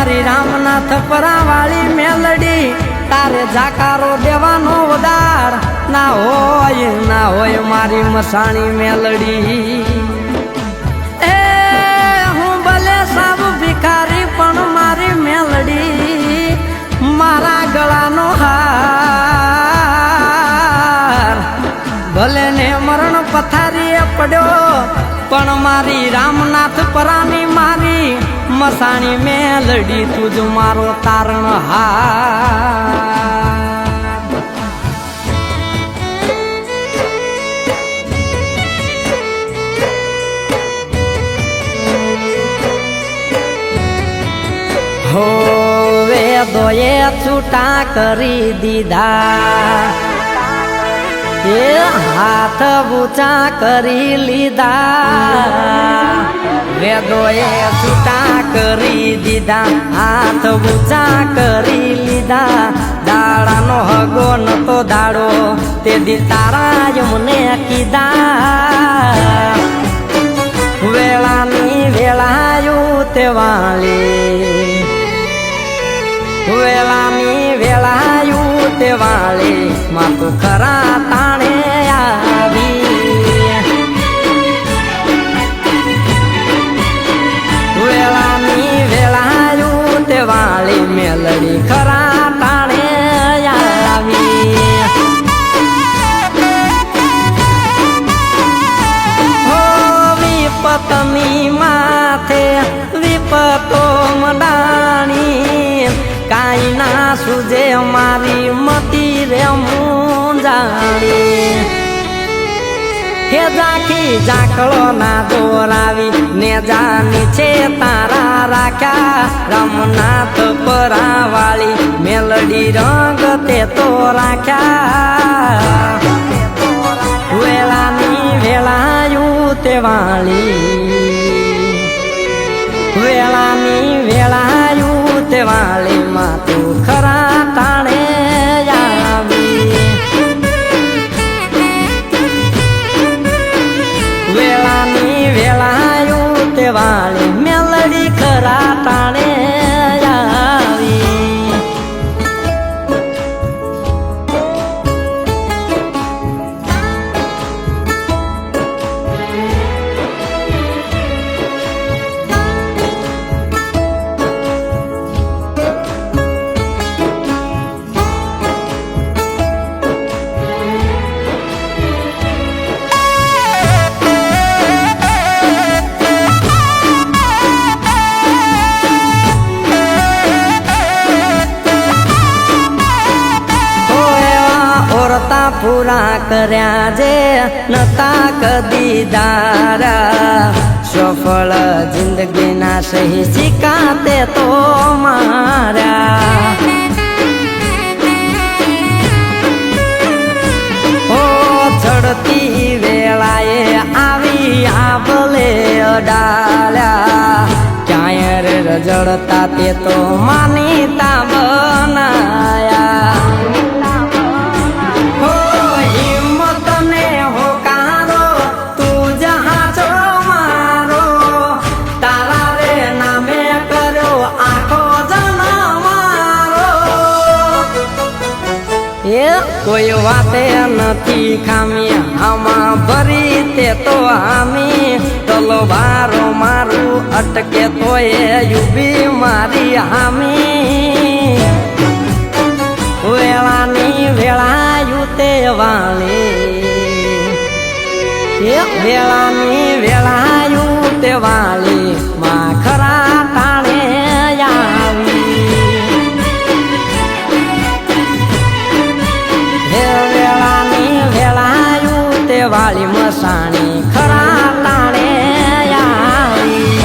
મારી રામનાથ પરાવાળી મેલડી તારે જાકારો દેવાનો વધાર ના હોય મારી મસાણી મેલડી એ હું ભલે સાબ ભિખારી પણ મારી મેલડી મારા ગળાનો હાર ભલે ને મરણ પથારીએ પડ્યો પણ મારી રામનાથ પરાની મારી મસાણી મેલડી તુજ મારો તારણ હાર હો વેદોએ છૂટા કરી દીધા એ હાથ ઊંચા કરી લીધા વેદોએ છૂટા કરી દીધા હાથ ઊંચા કરી લીધા દાડાનો હગો નતો દાડો તે દી તારા મને કીધા વેળાની વેળાયું તે વાળી વેળાની વેળાયું તે વાળી માં તું ખરા તાણે આવી વેળાની વેળાયું તે વાળી મેલડી ખરા તાણે આવી હો વિપતની માથે વિપતો મડાણી કાઈ ના સુજે મારી મતી રે મુંજાણી હે જાખી જાકળો ના દોરાવી ને જાની છે તારા રાખ્યા રામનાથ પરાવાળી મેલડી રંગ તે તો રાખ્યા વેળાની વેળાયું તે વાળી વેળાની વેળાયું તે વાળી માં તું ખરા તાણે આવી વેળાની વેળાયું તે વાળી મેલડી ખરા તાણે આવી પૂરા કર્યા જે નતા કદી દારા સફળ જિંદગીના સહી શીખાતે તો માર્યા ઓ ચડતી વેળાએ આવી આભલે અડાલ્યા ક્યાંય રે રજડતા તે તો માનીતા બનાયા કોઈ વાતે નથી ખામી આમાં ભરી તે તો આમી તલવારો મારું અટકે તો એ યુબી મારી હામી વેળાની વેળાયું તે વાળી વેળાની વેળાયું તે વાળી માં ખરા તાણે આવી વાળી મસાણી ખરા તાણે આવી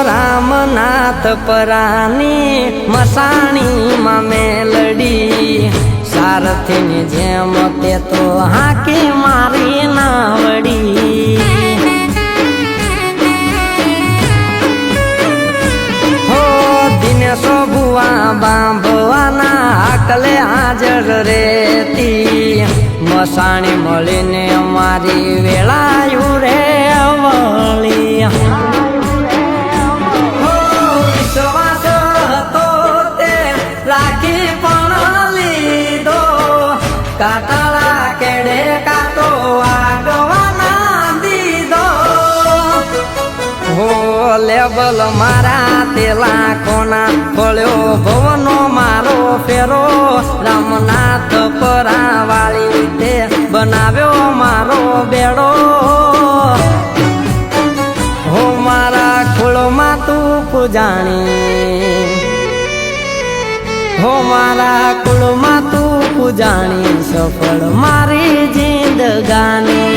રામનાથ પરાની મસાણીમાં મેલડી સારથીની જેમ તે તો હાકી મારી નાવડી હો દિનેશો ભુવા બાંભવાના આકલે હાજર રેતી મસાણી મળીને મારી વેળાયું રે વળી વિશ્વાસ હતો તે રાખી પણ લીધો કાટાળા કેડે કાતો આગવાના દીધો હો લેબલ મારા તે લાખોના ફળ્યો ભવનો મારો ફેરો રામનાથ પરાવાળી તે બનાવ્યો મારો બેડો હો મારા ખોળમાં તું પૂજાણી હો મારા કુળમાં તું પૂજાણી સફળ મારી જિંદગાની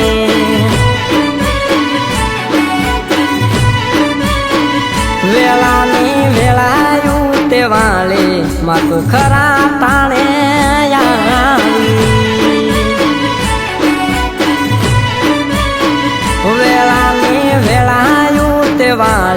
વેળાની વેળાયું તે વાળી માં તું ખરા તાણે વેળાની વેળાયું તે વાળી